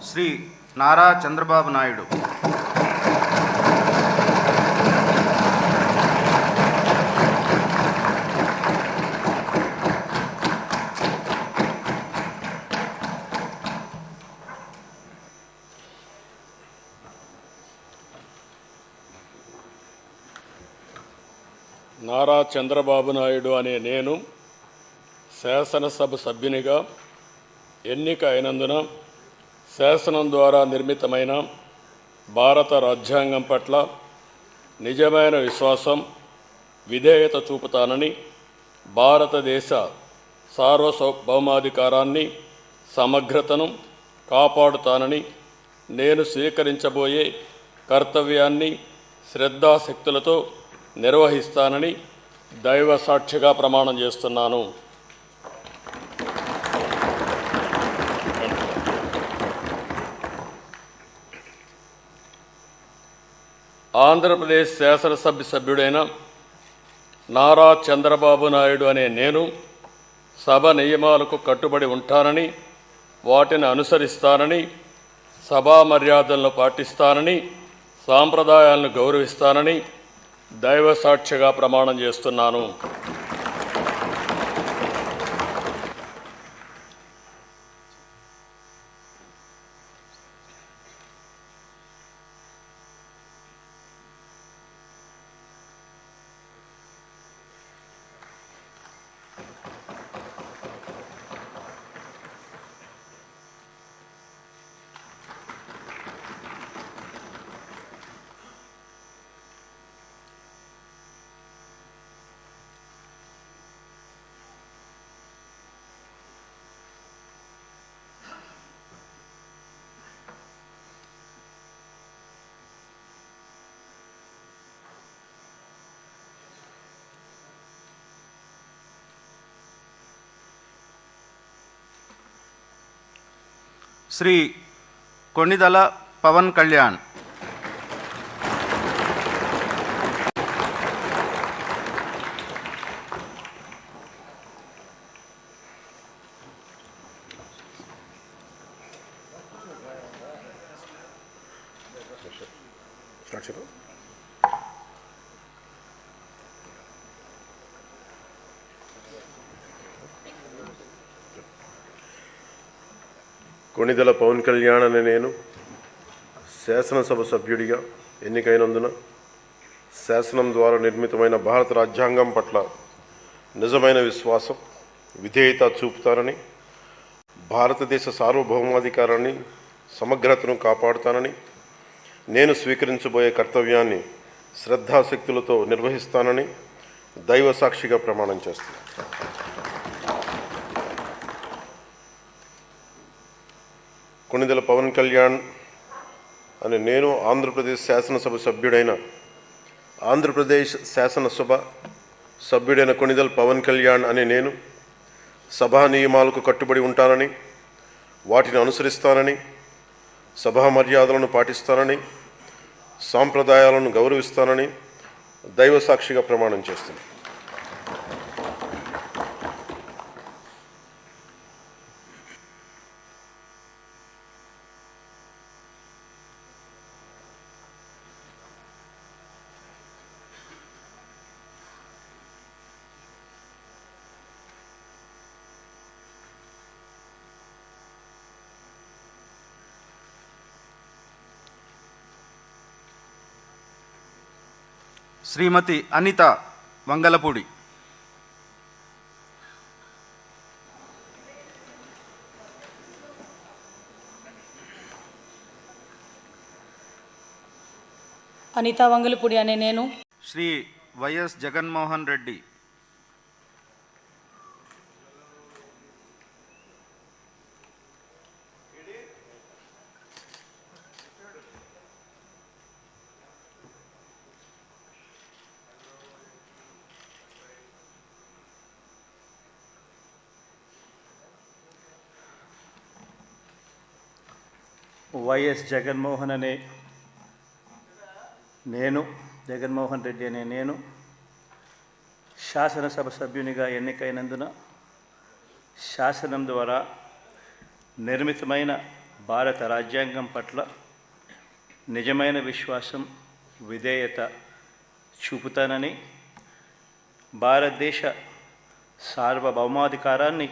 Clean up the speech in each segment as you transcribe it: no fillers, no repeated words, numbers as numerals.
శ్రీ నారా చంద్రబాబు నాయుడు నారా చంద్రబాబు నాయుడు అనే నేను శాసనసభ సభ్యునిగా ఎన్నిక అయినందున శాసనం ద్వారా నిర్మితమైన భారత రాజ్యాంగం పట్ల నిజమైన విశ్వాసం, విధేయత చూపుతానని, భారతదేశ సార్వభౌమాధికారాన్ని, సమగ్రతను కాపాడుతానని, నేను స్వీకరించబోయే కర్తవ్యాన్ని శ్రద్ధాశక్తులతో నిర్వహిస్తానని దైవ సాక్షిగా ప్రమాణం చేస్తున్నాను. ఆంధ్రప్రదేశ్ శాసనసభ సభ్యుడైన నారా చంద్రబాబు నాయుడు అనే నేను సభ నియమాలకు కట్టుబడి ఉంటానని, వాటిని అనుసరిస్తానని, సభా మర్యాదలను పాటిస్తానని, సాంప్రదాయాలను గౌరవిస్తానని దైవ సాక్షిగా ప్రమాణం చేస్తున్నాను. శ్రీ కొణిదల పవన్ కళ్యాణ్ కొణిదెల పవన్ కళ్యాణ్ అనే నేను శాసనసభ సభ్యుడిగా ఎన్నికైనందున శాసనం ద్వారా నిర్మితమైన భారత రాజ్యాంగం పట్ల నిజమైన విశ్వాసం, విధేయత చూపుతానని, భారతదేశ సార్వభౌమాధికారాన్ని, సమగ్రతను కాపాడుతానని, నేను స్వీకరించబోయే కర్తవ్యాన్ని శ్రద్ధాశక్తులతో నిర్వహిస్తానని దైవ సాక్షిగా ప్రమాణం చేస్తున్నాను. కొణిదెల పవన్ కళ్యాణ్ అనే నేను ఆంధ్రప్రదేశ్ శాసనసభ సభ్యుడైన కొణిదెల పవన్ కళ్యాణ్ అనే నేను సభా నియమాలకు కట్టుబడి ఉంటానని, వాటిని అనుసరిస్తానని, సభా మర్యాదలను పాటిస్తానని, సాంప్రదాయాలను గౌరవిస్తానని దైవ సాక్షిగా ప్రమాణం చేస్తున్నాను. శ్రీమతి అనిత వంగలపూడి, అనిత వంగలపూడి అనే నేను శ్రీ వైఎస్ జగన్మోహన్ రెడ్డి, వైఎస్ జగన్మోహన్ అనే నేను జగన్మోహన్ రెడ్డి అనే నేను శాసనసభ సభ్యునిగా ఎన్నికైనందున శాసనం ద్వారా నిర్మితమైన భారత రాజ్యాంగం పట్ల నిజమైన విశ్వాసం, విధేయత చూపుతానని, భారతదేశ సార్వభౌమాధికారాన్ని,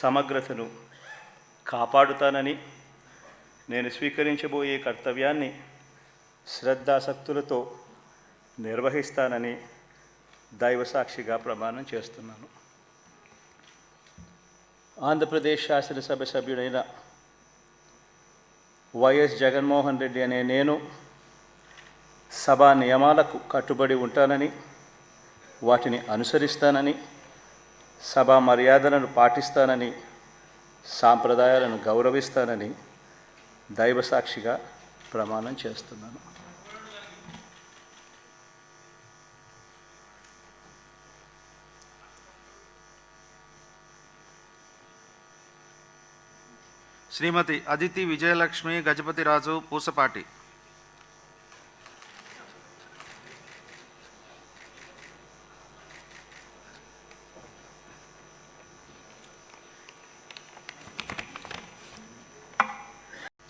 సమగ్రతను కాపాడుతానని, నేను స్వీకరించబోయే కర్తవ్యాన్ని శ్రద్ధాసక్తులతో నిర్వహిస్తానని దైవసాక్షిగా ప్రమాణం చేస్తున్నాను. ఆంధ్రప్రదేశ్ శాసనసభ సభ్యుడైన వైఎస్ జగన్మోహన్ రెడ్డి అనే నేను సభా నియమాలకు కట్టుబడి ఉంటానని, వాటిని అనుసరిస్తానని, సభా మర్యాదలను పాటిస్తానని, సాంప్రదాయాలను గౌరవిస్తానని దైవసాక్షిగా ప్రమాణం చేస్తున్నాను. శ్రీమతి అదితి విజయలక్ష్మి గజపతిరాజు పూసపాటి,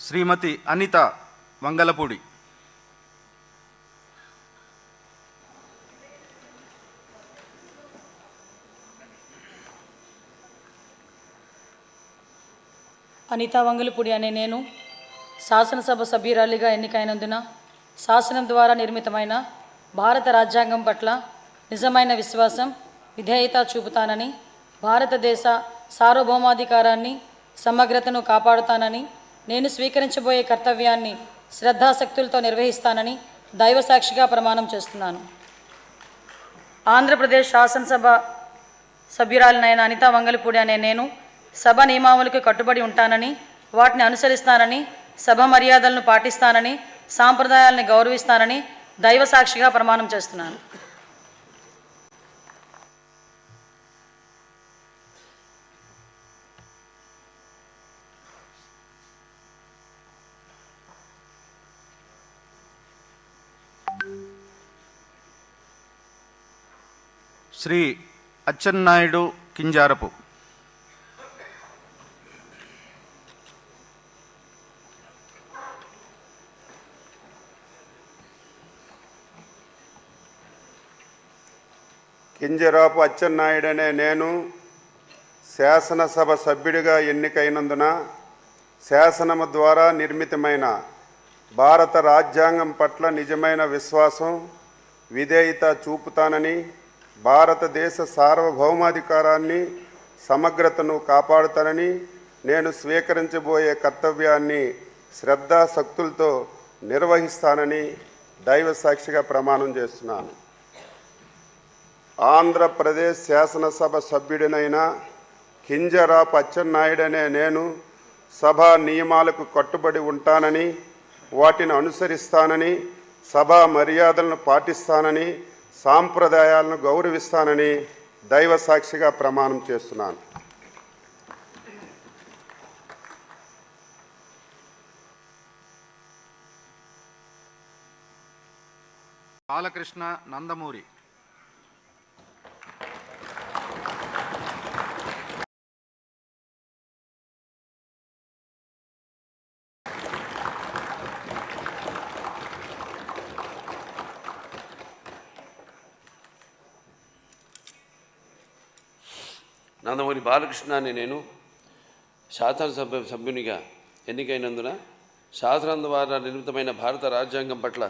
శ్రీమతి అనిత వంగలపూడి, అనిత వంగలపూడి అనే నేను శాసనసభ సభ్యురాలిగా ఎన్నికైనందున శాసనం ద్వారా నిర్మితమైన భారత రాజ్యాంగం పట్ల నిజమైన విశ్వాసం, విధేయత చూపుతానని, భారతదేశ సార్వభౌమాధికారాన్ని, సమగ్రతను కాపాడుతానని, నేను స్వీకరించబోయే కర్తవ్యాన్ని శ్రద్ధాసక్తులతో నిర్వహిస్తానని దైవసాక్షిగా ప్రమాణం చేస్తున్నాను. ఆంధ్రప్రదేశ్ శాసనసభ సభ్యురాలినైన అనిత వంగలపూడి అనే నేను సభ నియమావళికి కట్టుబడి ఉంటానని, వాటిని అనుసరిస్తానని, సభ మర్యాదలను పాటిస్తానని, సాంప్రదాయాలను గౌరవిస్తానని దైవసాక్షిగా ప్రమాణం చేస్తున్నాను. శ్రీ అచ్చెన్నాయుడు కింజారపు, కింజరాపు అచ్చెన్నాయుడనే నేను శాసనసభ సభ్యుడిగా ఎన్నికైనందున శాసనము ద్వారా నిర్మితమైన భారత రాజ్యాంగం పట్ల నిజమైన విశ్వాసం, విధేయత చూపుతానని, భారతదేశ సార్వభౌమాధికారాన్ని, సమగ్రతను కాపాడుతానని, నేను స్వీకరించబోయే కర్తవ్యాన్ని శ్రద్ధాసక్తులతో నిర్వహిస్తానని దైవసాక్షిగా ప్రమాణం చేస్తున్నాను. ఆంధ్రప్రదేశ్ శాసనసభ సభ్యుడినైన కింజరాపు అచ్చెన్నాయుడనే నేను సభా నియమాలకు కట్టుబడి ఉంటానని, వాటిని అనుసరిస్తానని, సభా మర్యాదలను పాటిస్తానని, సాంప్రదాయాలను గౌరవిస్తానని దైవసాక్షిగా ప్రమాణం చేస్తున్నాను. బాలకృష్ణ నందమూరి, నందమూరి బాలకృష్ణ అని నేను శాసనసభ సభ్యునిగా ఎన్నికైనందున శాసనం ద్వారా నిర్మితమైన భారత రాజ్యాంగం పట్ల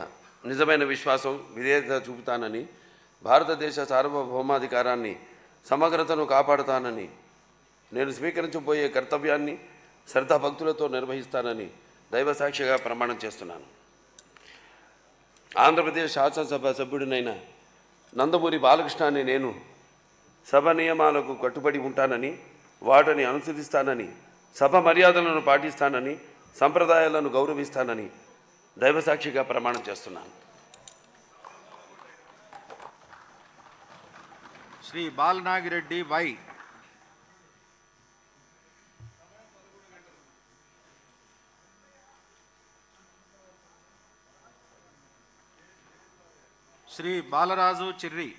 నిజమైన విశ్వాసం విధేయత చూపుతానని, భారతదేశ సార్వభౌమాధికారాన్ని సమగ్రతను కాపాడుతానని, నేను స్వీకరించబోయే కర్తవ్యాన్ని శ్రద్ధాభక్తులతో నిర్వహిస్తానని దైవసాక్షిగా ప్రమాణం చేస్తున్నాను. ఆంధ్రప్రదేశ్ శాసనసభ సభ్యుడినైన నందమూరి బాలకృష్ణ అనే నేను సభ నియమాలకు కట్టుబడి ఉంటానని, వాటిని అనుసరిస్తానని, సభ మర్యాదలను పాటిస్తానని, సంప్రదాయాలను గౌరవిస్తానని దైవసాక్షిగా ప్రమాణం చేస్తున్నాను. శ్రీ బాలనాగిరెడ్డి వై. శ్రీ బాలరాజు చిర్రి.